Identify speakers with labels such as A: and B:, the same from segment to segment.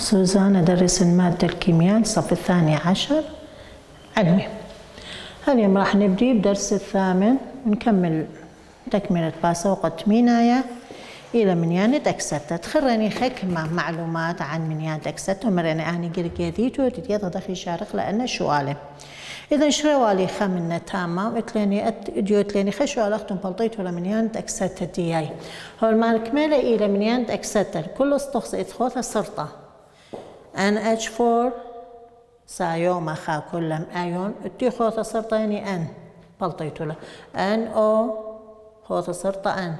A: سوزان، أدرس المادة الكيمياء الصف الثاني عشر علمي. اليوم راح نبدي بدرس الثامن، نكمل تكملة باسوقة مينايا إلى منيانة أكستا. تخرني خكمة معلومات عن منيانة أكستا ومرنا أني قرقيديتو تتيض دخي شارق لأن شوالي. إذا شروالي خمنا تاما وإتلاني أديوتلاني خشوالي أختم بلطيتو لمنيانة أكستا دياي. هو المالكملة إلى منيانة أكستا كل استخص إتخوث السرطة NH4 سايوما خا كلم أيون اتي خوث السرطة يعني N بلطيتو له NO خوث السرطة N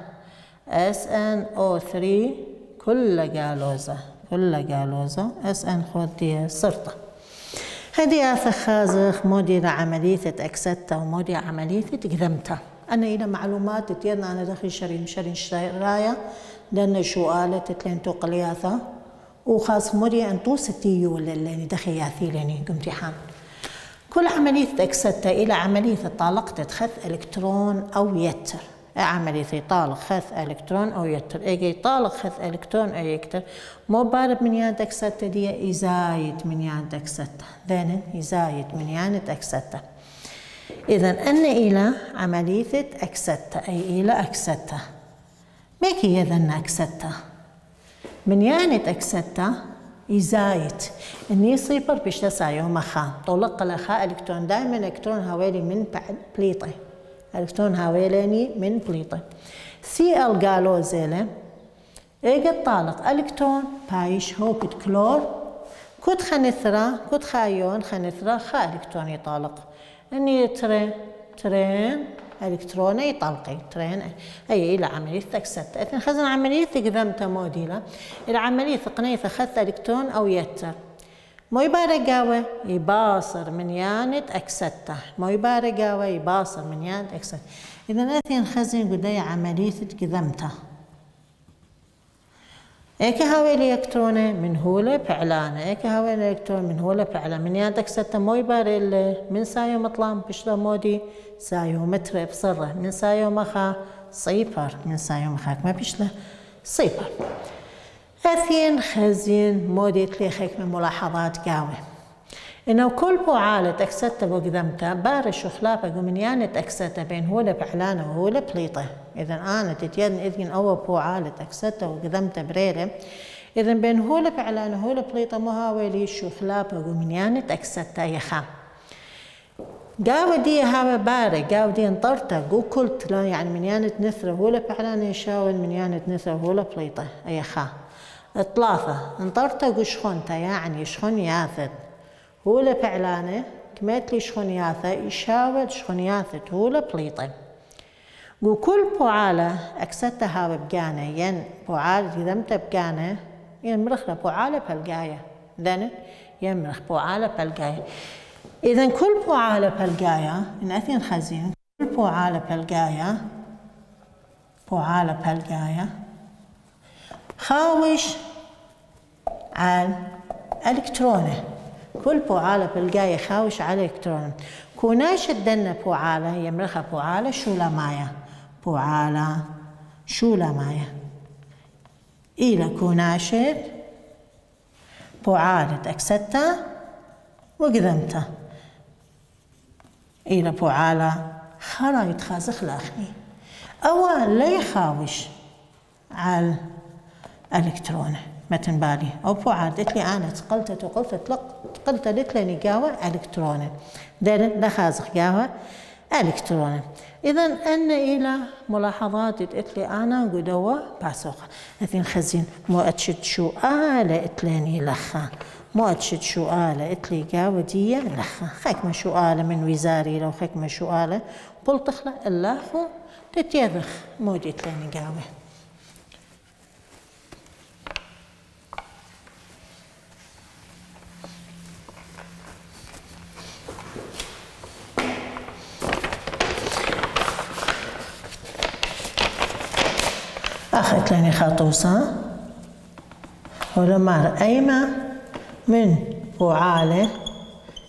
A: SNO3 كل جالوزة SN خوث دي السرطة. هذه آثخازخ مودي عملية أكستا ومودي عملية قدمتا. أنا إلى معلومات تيرنا أنا داخل شرين شرايا لأن شوالة تتلين توقلياثا وخاص مودي أن توستيو اللي داخل ياثي لاني امتحان. كل عملية أكستا إلى عملية طالق تتخذ إلكترون أو يتر. عملية طالق خذ إلكترون أو يتر. إيجي طالق خذ إلكترون أو يتر. مو بارب منيانة أكستا دي إزايد منيانة أكستا. ذن إزايد منيانة أكستا. إذا أن إلى عملية أكستا أي إلى أكستا. ماكي يذن أكستا. منيانة أكستا إزايد. إني صيبر بيشتا سايو مخا. طولق لخا إلكترون دائما إلكترون هوالي من بليطة. إلكترون هاويلاني من بليطة. Cl قالوا زيلة إيجا طالق إلكترون بايش هوكت كلور كود خنثرة كود خايون خنثرة خا إلكترون يطالق إني ترين إلكترون يطلقي ترين أي إلى عملية أكستا. إذن خزن عملية قدمتا موديلا إلى عملية قنيثة خذ إلكترون أو يتر. مو يبارك قاوة يباصر منيانة أكستا. مو يبارك قاوة يباصر منيانة أكستا. إذا ناثين خزين قداي عملية قدمتا. إيك هاوي إلكترونة من هولة بعلانة. إيك هاوي إلكترون من هولة بعلانة. منيانة أكستا مو يبارك من سايو مطلام بشلا مودي سايو متر بصرة من سايو مخا صيفر من سايو مخاك ما بشلا صيفر. أثين خزين مودي تليخك من ملاحظات قاوة إنه كل بوعالة أكستا بقدمتا بارش وخلافة قمنيانة أكستا بين هولة بعلانة وهولة بليطة. إذن أنا تتيدن إذن أول بوعالة أكستا وقدمتا بريلة. إذن بين هولة بعلانة وهولة بليطة مهاولي شو خلافة قمنيانة أكستا يخا. قاوة دي هاوة بارة قاوة دي انطرتا قو كلت لا يعني منيانة نثرة هولة بعلانة يشاول منيانة نثرة هولة بليطة أيخا. ثلاثة انطرتا قشخونتا يعني شخون ياثد هولة بعلانة كميتلي شخون ياثة يشاود شخون ياثد هولة بليطة. وكل بوعالة أكستا هاو بقانة ين بوعالة قدمتا بقانة ين مرخلة بوعالة بهالقاية ذن ين مرخ بوعالة بهالقاية. إذن كل بوعالة بهالقاية إن أثين خزين كل بوعالة بهالقاية خاوش على الإلكترونه. كل بوعالة بالقاية خاوش على الإلكترونه. كوناش الدنة بوعالة يمرخها بوعالة شولا مايا. بوعالة شولا مايا. إلى كوناشت بوعالة أكستا وقدمتا. إلى بوعالة خرايط خازخ لاخني. أول لا يخاوش على الإلكترون ما تنبالي أو بوعاد قلت لي أنا تقلت وقلت قلت قلت لي قاوة إلكترون دارن لخازخ قاوة إلكترون. إذا أن إلى ملاحظات قلت لي أنا قدوة باسوقة أثين خزين مو أتشد شو آلة إتلاني لخا مو أتشد شو آلة إتلي قاوة دي لخا خيك ما شو آلة من وزاري لو خيك ما شو آلة بلطخلة اللاخو تتيذخ مو دي إتلاني قاوة. أخذت لني خطوصة ولما رأيما من بوعالة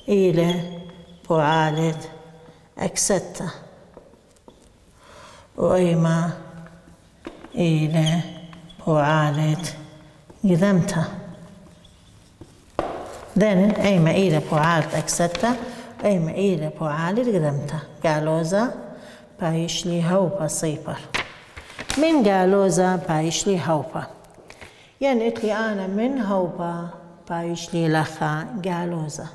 A: إلى بوعالة أكستا وإيما إلى بوعالة قدمتا. then أيما إلى بوعالة أكستا أيما إلى بوعالة قدمتا قالوزا بايشلي هوبا صيبر من قالوزا بايشلي هوبا يعني قلت لي أنا من هوبا بايشلي لخا قالوزا.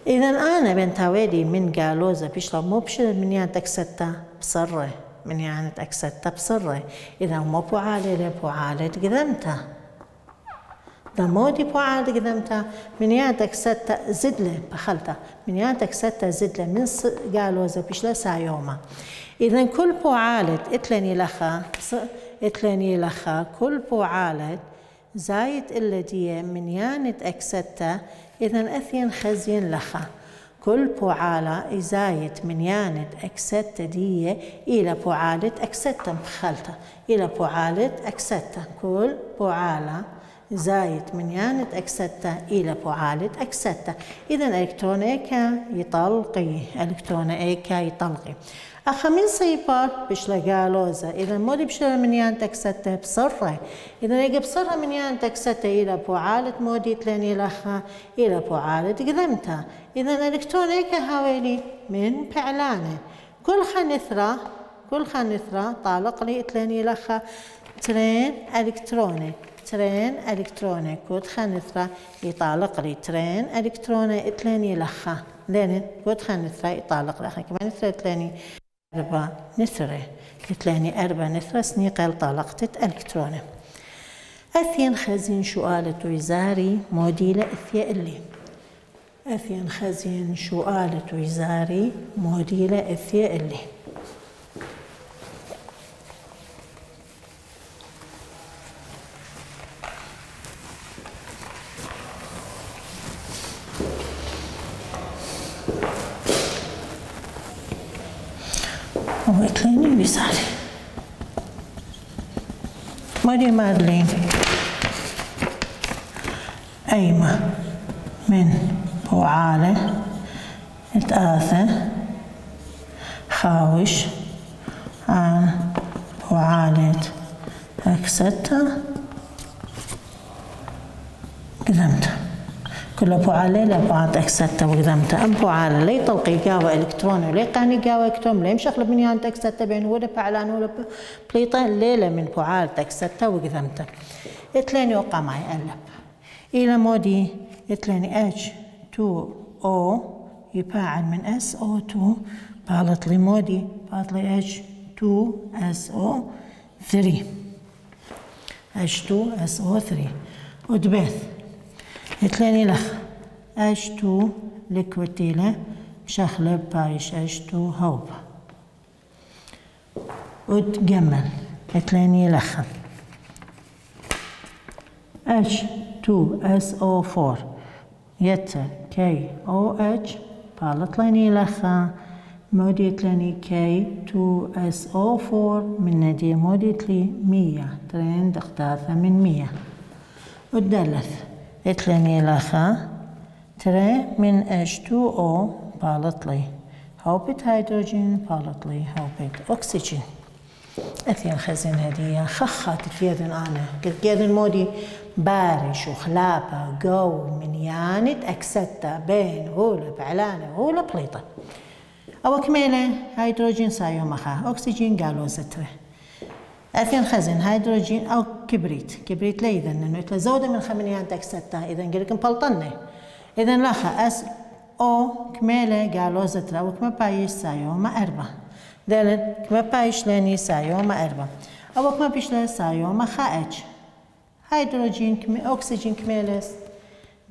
A: إذا أنا بنتاويدي من قالوزا بيشلو مو بشل من يعني تكستا بصرة من يعني تكستا بصرة إذا مو بوعالة لبوعالة قدمتا ده مودي بوعالة قدمتا من يعني تكستا زدلة بخلتا من يعني تكستا زدلة من قالوزا بيشلا سايوما. إذا كل بوعالة اتلاني لخا كل بوعالة زايد إلا دي من يعني تكستا إذا أثين خزين لخا كل بوعالة زايد من يعني أكستا دي إلى بوعالة أكستا بخلتا إلى بوعالة أكستا كل بوعالة زايد من يعني أكستا إلى بوعالة أكستا. إذا إلكترون إيكا يطلقي إلكترون إيكا يطلقي أخا من صيبر بشلا قالوزا. إذا مودي بشلا من يعني تكستا بصرة إذا يجي بصرة من يعني تكستا إلى بوعالة مودي تلاني لخا إلى بوعالة قدمتا. إذا إلكترون إيكا هاويلي من فعلانة كل خنثرة طالق لي تلاني لخا ترين إلكتروني كود خنثرة يطالق لي ترين إلكتروني تلاني لخا لين كود خنثرة يطالق لخا كمان نثرة تلاني 4 نثرة تلاني 4 نثرة سنيقل طالقت إلكتروني. أثين خزين شؤالة وزاري موديلة إثياء اللي أثين خزين شؤالة وزاري موديلة إثياء اللي وإتلاني بيساري مودي مارلين أيمة من بوعالة اتآثى خاوش عن بوعالة أكستا قدمتا كل بوعالة لبعض أكستا وقدمتا أم بوعالة لي طلقي قاوة إلكترون ولي قاني قاوة إلكترون لي مشغلة بنيان تكستا بين ولا فعلان ولا بليطة ليلة من بوعالة تكستا وقدمتا. اتلاني وقع معي ألب إلى مودي اتلاني H2O يفاعل من SO2 بالط لي مودي بالط لي H2SO3 H2SO3 ودبث اتلاني لخ H2 ليكويتيلة مشخلة بايش H2 هوب وتجمل اتلاني لخ H2SO4 يتا KOH بالط لاني لخا موديت لاني K2SO4 من ندي موديت لي 100 ترين دقداثة من 100 والدلث اتلاني لخا تري من H2O بالط لي هوبت هيدروجين بالط لي هوبت أكسجين. أثين خزين هدية خخات كيدن أنا كيدن مودي بارش وخلابة جو من يانت أكستا بين هولا بعلانة هولا بليطة أو كميلة هيدروجين سايو مخا أكسجين قالوا زتره. أثين خزين هيدروجين أو كبريت ليذن إنه يتلزود من خمينيان أكستا إذا نقولكم بلطنة إذا لخا أس أو كميلة قالوا زتره أو كما بايش سايو ما 4 دلن كما بايش لاني سايوما 4 أو كما بيش لاني سايوما خائج هيدروجين أكسجين كميلس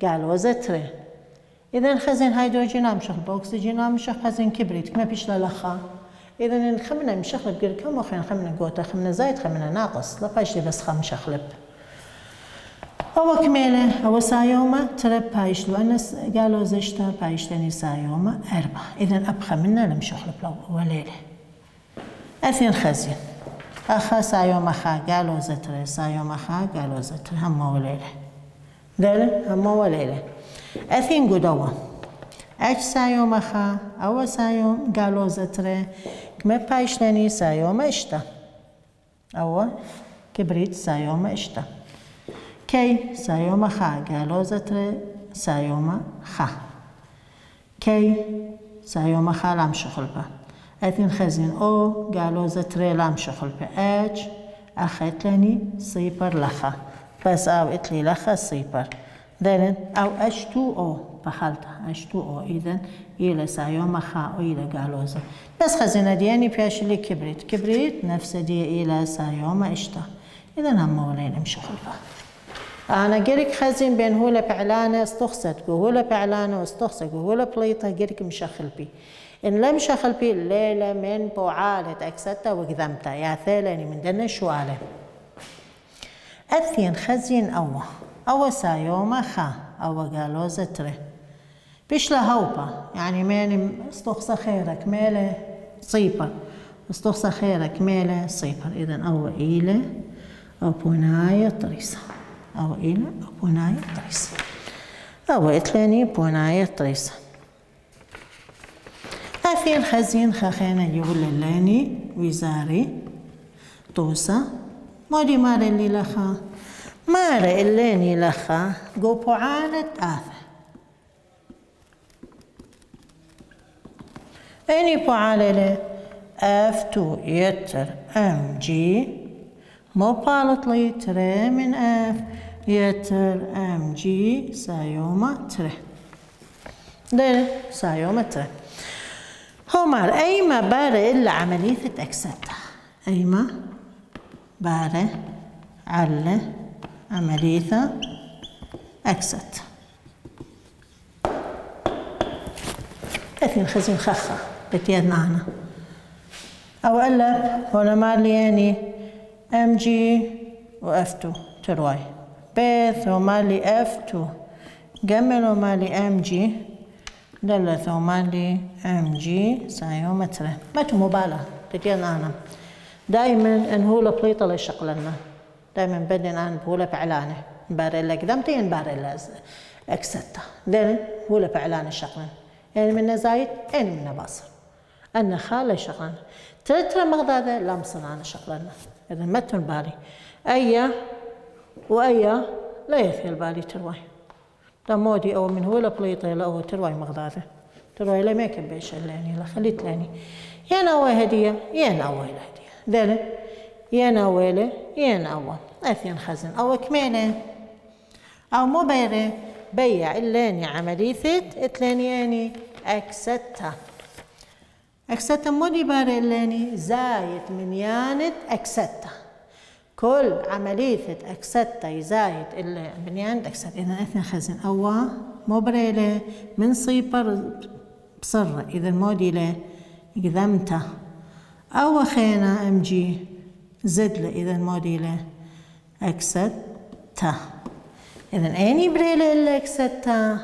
A: قالوا زتري. إذا خزين هيدروجين أمشخ بأكسجين أمشخ خزين كبريت كما بيش لخا. إذا خمنا مشخلب قل كم وخين خمنا قوتا خمنا زايد خمنا ناقص لا بايش لي بس خم شخلب أو كميلة أو سايوما ترى بايش لو أنا قالوا زشتا بايش لاني سايوما 4 إذا أبخى منا لمشخلب لو وليلة. أثين خزين أخا سايوما خا قالوا زتري سايوما خا قالوا زتري هم وليلة ذلك هم وليلة. أثين قدوة أج سايوما خا أو سايوم قالوا زتري كما بايش لاني سايوما اشتا أو كبريت سايوما اشتا كي سايوما خا جالوزة تري سايوما خا كي سايوما خا لام شغل با اثنين خزين او جالوزة تري لام شغل با اج اخذت لني صيبر لخا بس او اتلي لخا صيبر ذن او H2O بخلطة H2O إذن إلى سايوما خا إلى جالوزة بس خزينة دياني بياش اللي كبريت نفس دي إلى سايوما إشتا إذن هم مولين مشغل با أنا جريك خزين بين هولا بعلانة استخصت هولا بعلانة واستخصت هولا بليطة جريك مشغل بي إن لم شغل بي الليلة من بوعالة أكسدتا وقذمتا يا ثالني من دنا شوالة أثين خزين أو سايوما خا أو جالوزة تري بيش لهوبا يعني ماني استخصى خيرك ماله صيبر استخصى خيرك ماله صيبر إذن أو إيلة أو بوناية طريسة أو إيلة أو بوناية طريسة أو إتلاني بوناية طريسة أثين خزين خاخينا يقول اللاني وزاري طوسة مودي ماري اللي لخا ماري اللاني لخا جو بوعالة آثة أني بوعالة F2 يتر MG مو بالط لي تري من F يتر MG سايوما تري ده سايوما تري همار أيما بارة إلا عملية أكسدتا أيما بارة على عملية أكسدتا أثنين خزين خخة بتيادنا أنا أو ألا هنا مالياني MG و F2 ترواي بيث ومالي F2 جملوا مالي MG دلت ومالي MG سايوما تري ما مبالغة بتيادنا أنا دايما انهولا بليطة ليشقلنا دايما بدن أن بولا بعلانة باريلا قدمتين باريلا أكسدتا ذن هولا بعلانة شقلنا يعني منا زايد يعني منا باصر أنا خالة شغلنا ترى مغضاضة لا مصنعنا شغلنا إذا ما بالي أيا وأيا لا يثير بالي تروي دمودي أو من هو لبليطة لا هو تروي مغضاضة تروي لا ما كبيش لاني لا خليت لاني يا ناوي هدية يا ناوي هدية ذلك يا ناوي يا ناوي أثين خزن أو كمينة أو مو بيرة بيع اللاني عملية اتلانياني أكسدتا أكسدتا مودي باري اللاني زايد من ياند أكسدتا كل عملية أكسدتا زايد إلا من ياند أكسدتا إذا أثنى خزن أوا مبريلة من صيبر بصرة إذا مودي له قدمتا أو خينا أم جي زدلة إذا مودي له أكسدتا إذا أني بريلة إلا أكسدتا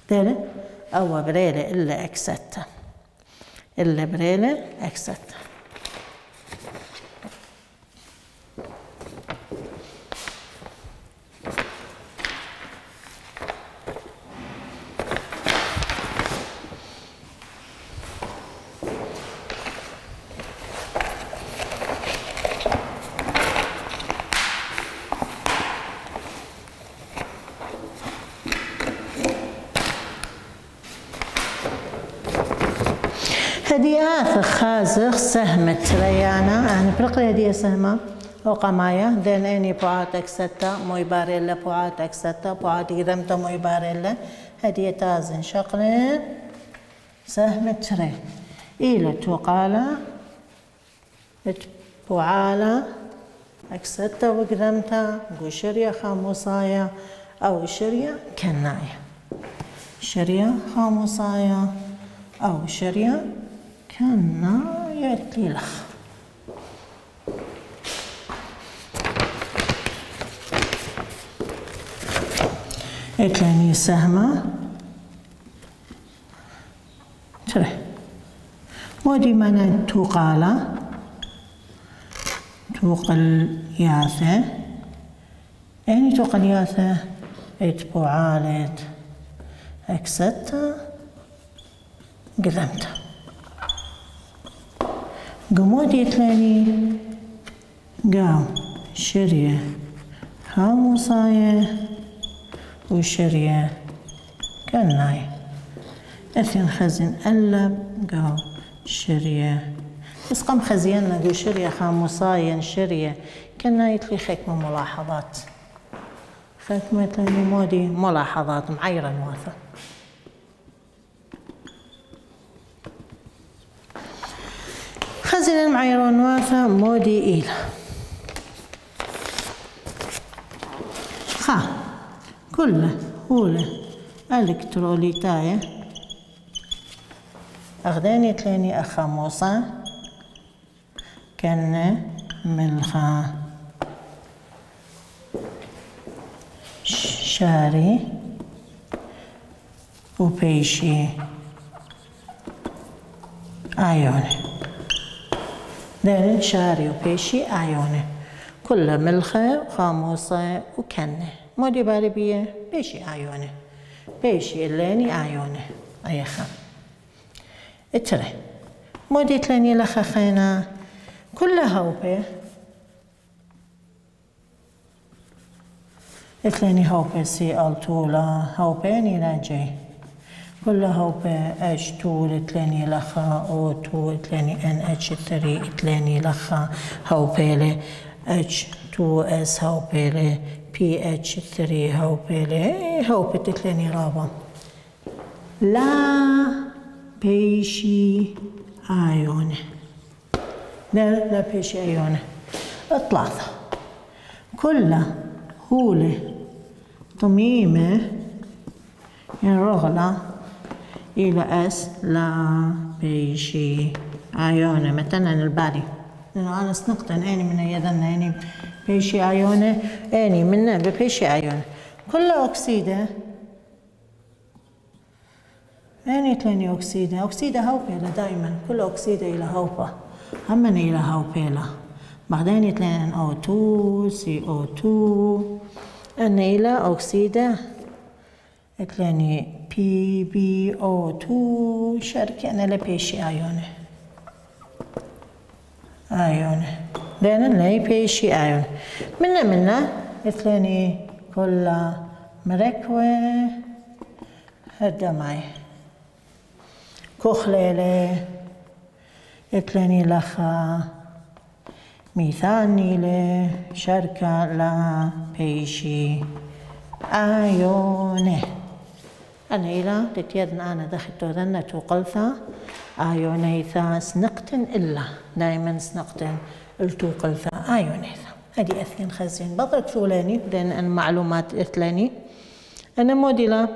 A: ديلة أو بريلة إلا أكسدتا إلا بريلة أكسدتا هدية خازخ سهمة ريانا أنا برقي هدية سهمة وقماية ذن أني بوعات أكستا موي باريلا بوعات أكستا بوعات قدمتا موي باريلا هدية تازن شقلين سهمة ري إلى توقالا بوعالا أكستا وقدمتا قشرية خاموصايا أو شرية كناية شرية خاموصايا أو شرية كناية لخ إتلاني سهمة ترى مودي مانا توقالا توقل ياثة يعني توقل ياثة اتبوعالت أكسدتا قدمتا قمودي إتلاني قام شرية خاموصاية وشرية كناي أثين خزين ألب قو شرية بس قم خزينا قو شرية خاموصاية شرية كناي تلي خكمة ملاحظات خكمة لاني مودي ملاحظات معيرة نواثة خزين المعيرة نواثة مودي إيلا كله هولة الكتروليتاية أخداني تلاني أخاموصة كنة ملخا شاري وبيشي آيوني دين شاري وبيشي آيوني كله ملخة وخاموصة وكنة مودي باري بيه بيشي آيوني بيشي الليني آيوني أيخا اتري مودي تلاني لخا خينا كلها هوبي اتلاني هوبي سي التولا هوبيني ناجي كلها هوبي اتش تو اتلاني لخا او تو اتلاني ان اتش 3 اتلاني لخا هوبيلي اتش 2 اس هوبيلي بي اتش 3 هوبيلي هوبي تتلاني رابا لا بيشي آيوني لا بيشي آيوني الثلاثة كلها هولة طميمة رغلة إلى أس لا بيشي آيوني مثلا البالي لأنه أنا سنقطن أني من يدنا أني بيشي آيوني أني من بيشي آيوني كلها أكسيدة أني تلاني أكسيدة أكسيدة هوبيلة دائما كل أكسيدة إلى هوبة همنا إلى هوبيلة بعدين يتلين O2 CO2 أن إلى أكسيدة تلاني PbO2 شركة أنا لبيشي آيوني لأن لا بيشي آيوني منا تلاني كلها مركوة هدا معي كخليلة اتلاني لخا ميثاني له شركة لا بيشي آيوني أنا إلى تتيدنا أنا دخلت ذنة وقلثة آيونيثا سنقتن إلا دائما سنقتن التو قلثة آيونيثا هذه أثنين خزين بضرك شولاني لأن المعلومات إثلاني أنا موديلا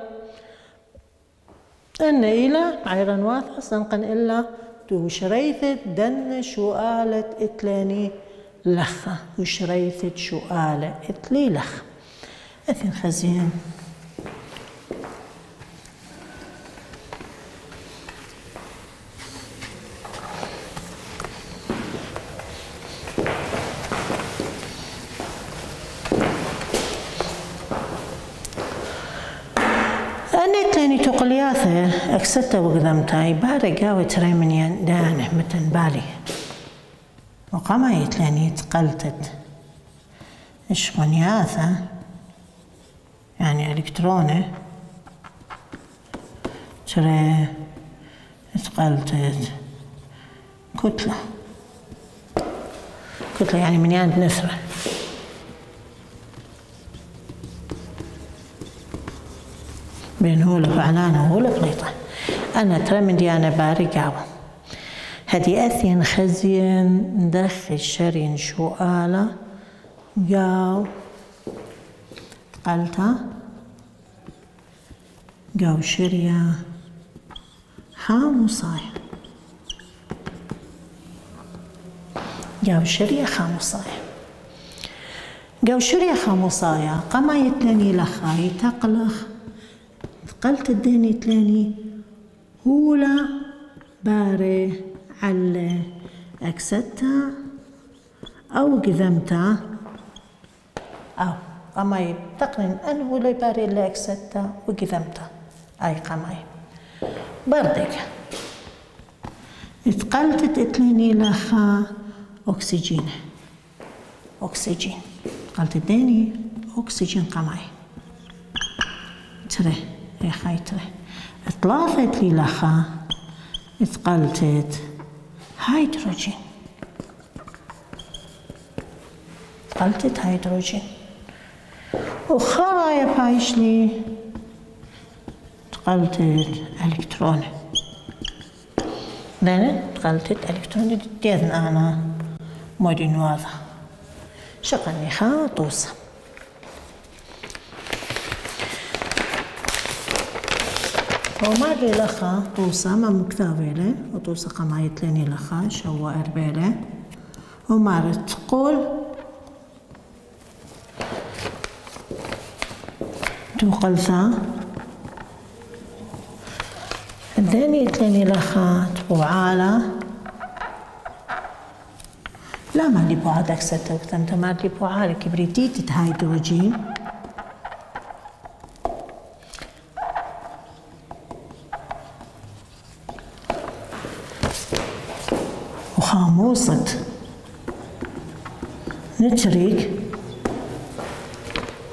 A: أن إلى عيران واثة سنقن إلا تو شريثة دن شؤالة إتلاني لخة وشريثة شؤالة إتلي لخ أثن خزين تقلياثة أكسدت وقدمتاي بارقا وتريمنيان دانه متن بالي وقما يتلاني تقلتت إيش غنياثة يعني إلكتروني تري تقلتت كتلة يعني منيان بنثرة بين هولة فعلانة وهولة بليطة أنا ترى من ديانا باري قاوة هدي أثين خزين ندخل شرين شؤالة قاو قلتها قاو شريا خاموصايا قاو شريا خاموصايا قاو شريا خاموصايا قما يتلاني لخاي تقلخ قلت الدني تلاني هولا باري على أكسدتا أو قذمتا أو قماي تقنين أن هولا باري اللي أكسدتا وقذمتا أي قماي بردك اتقلتت اتلاني لخا أكسجين أكسجين. قلت الديني أكسجين قمعي ترى يا خاي ترى اطلافت لي لخا اتقلتت هيدروجين. اتقلتت هيدروجين وخرا يا بايشلي اتقلتت الكترون. لأن اتقلتت الكترون ديذن أنا مودي نواذا شقني خا طوسة. وما دي لخا طوسة ما مكتابيلة وطوسة قمايت لني لخا شوا أربيلة وما تقول توقلثا الدني تلني لخا تبوعالة لا ما دي بوعاد أكسدت وقتمت ما دي بوعالة كبريتيت هيدروجين وخاموصة نتريك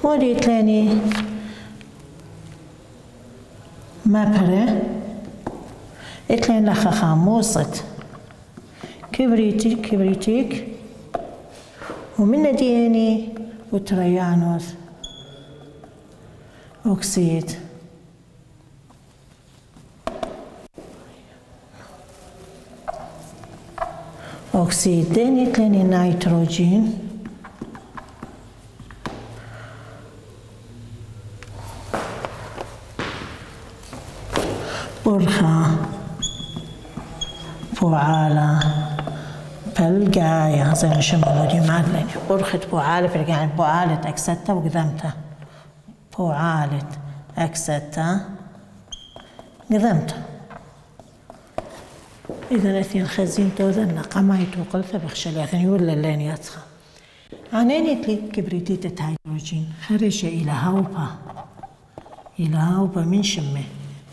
A: ودي تلاني مابرة اتلين لخا خاموصة كبريتيك ومن دياني وتريانوث أكسيد أكسيد ديني تلاني نيتروجين برخة بوعالة بلقايا زي ما شمالو دي معلني برخة بوعالة بلقايا بوعالة أكسدتا وقدمتا بوعالة أكسدتا قدمتا. إذا أثين خزين توذن قمايت وقلثة بخشلي أثين يولا اللين يتخى عنيني تلي كبريتيت هيدروجين خرج إلى هوبا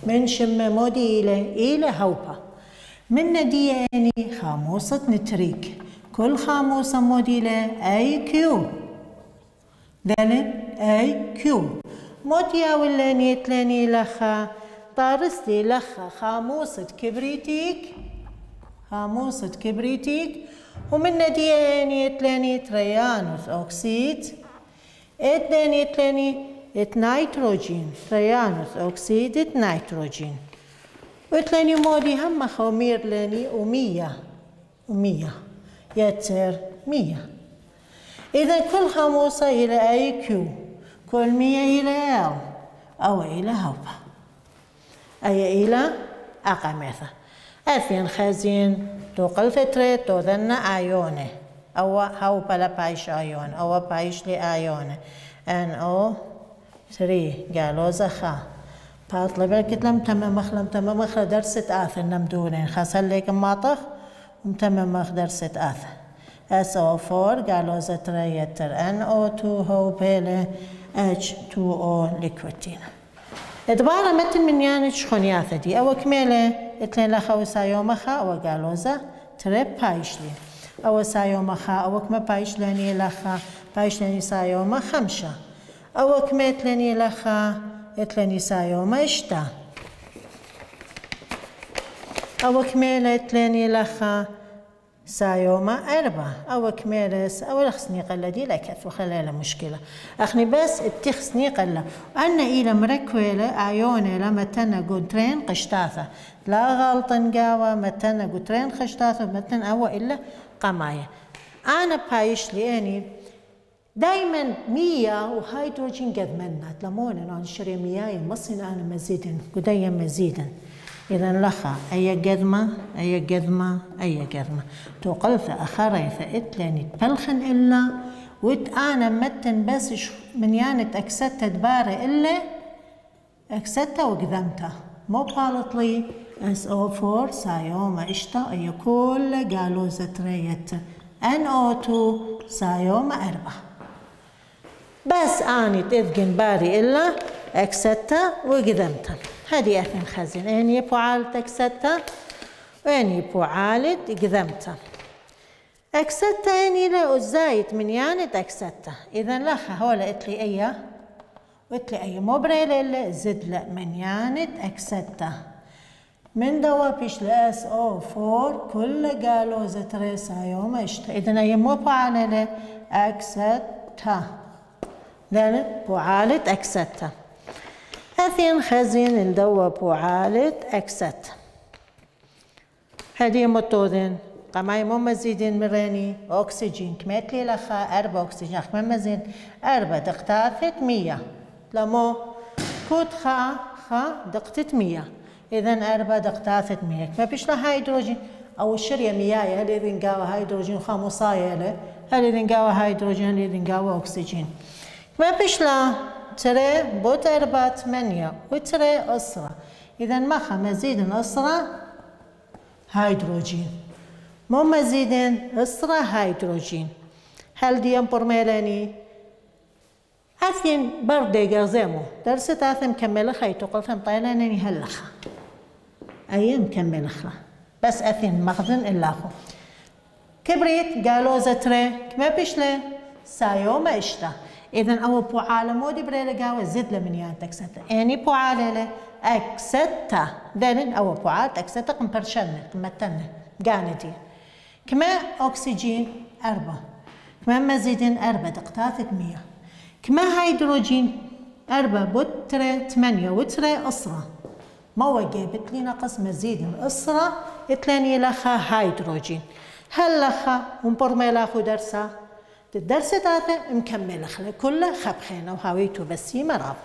A: من شمه مودي إلى هوبا من دياني خاموصة نتريك كل خاموصة موديلة أي كيو ذلك أي كيو موديا ولاني تلاني لخا طارستي لخا خاموصة كبريتيك ومن دياني تلاني تريانوث أكسيد اتلاني تلاني نيتروجين تريانوث أكسيد نيتروجين وتلاني مودي هم خومير لاني ومية يتر 100. إذا كل خاموصة إلى أي كيو كل 100 إلى L أو إلى هوبا أي إلى أقامثة أثين خزين توقل فترة توذن آيونه أو هوبا لبايش آيون أو بايش لآيونه NO3 قالوا زخا باطلب الكتلم تمام مخلا درست آثر نمدونين خسل لك ماطخ ومتمم مخ درست آثر SO4 قالوا زتريتر NO2 هو بيله H2O ليكويتين ادبارا متن من يعني شخونياثة دي أو كميلة اتلين لخا وسايومخا أو قالوا زا تريب بايشلي أو سايومخا أو كما بايشلاني لخا بايشلاني سايوما 5 أو كميتلاني لخا اتلاني سايوما اشتا أو كميلة اتلاني لخا سايوما 4 أو كميلس أو لخصني قلة دي لكث وخلالة مشكلة أخني بس اتخصني قلة أنا إلى مركويلة آيونة لما تنا قدرين قشتاثة لا غلط نقاوة متنا قدرين قشتاثة متن أو إلا قماية أنا بايش لأني دايما 100 وهيدروجين قد منت لمون أنا نشري 100 مصين أنا مزيدا قديا مزيدا إذا لخا أي قذمة توقلث أخريث إتلاني تبلخن إلا وتأنا متن بس من يانت أكسدت دبارة إلا أكسدتها وقذمتها مو قالت لي SO4 سايوما إشتا أي كل قالوا زتريت NO2 سايوما 4 بس أني تذقن باري إلا أكسدتها وقذمتها هذه أثنين خزين أني بوعالة أكسدتها وأني بوعالة قذمتها اكستا يعني لا الزايد من يانت اكستا. اذا لخا هولا اتلي ايا واتلي ايا مو بريلة الا زد لا من يانت اكستا من دوا بيش لاس او فور كل قالوا زتريسا يوم اشتا. اذا ايا مو بعالة اكستا لان بعالة اكستا. اثين خزين الدوا بعالة اكستا. هذه متوذن قماي مو مزيدين مراني أكسجين كمات لي لخا 4 أكسجين كمان مزيد 4 دقتات 100 لمو كود خا دقتة 100. إذا 4 دقتات 100 ما بيش له هيدروجين أو الشرية ميايا هل إذن قاوة هيدروجين خاموصايا له هل إذن قاوة هيدروجين هل إذن قاوة أكسجين ما بيش له ترى بوت 4 8 وترى أسرة. إذا مخا مزيد أسرة هيدروجين مو مزيدين أسرة هيدروجين. هل ديان برميلاني أثين بردي قازمو درست أثم مكملة خيتو قلتم طيلاني هلخا أي مكملة خلا بس أثين مخزن إلاخو كبريت قالوا زتري كما بيشلي سايو ما إشتا. إذن أو بوعالة مودي بريلة قاوة زد لمنيان تكستا يعني بوعالة أكستا دانين أو بوعالة أكستا قمبرشنة قمتنة قاندي كما أكسجين 4 كما مزيدين 4 دقتات 100 كما هيدروجين 4 بوترة 8 وترة أسرة ما وجابت لي نقص مزيد أسرة اتلاني لخا هيدروجين. هل لخا ونبرمي لاخو درسا الدرس تاثي مكمل خلا كله خبخينا وهاويتو بسي مراب.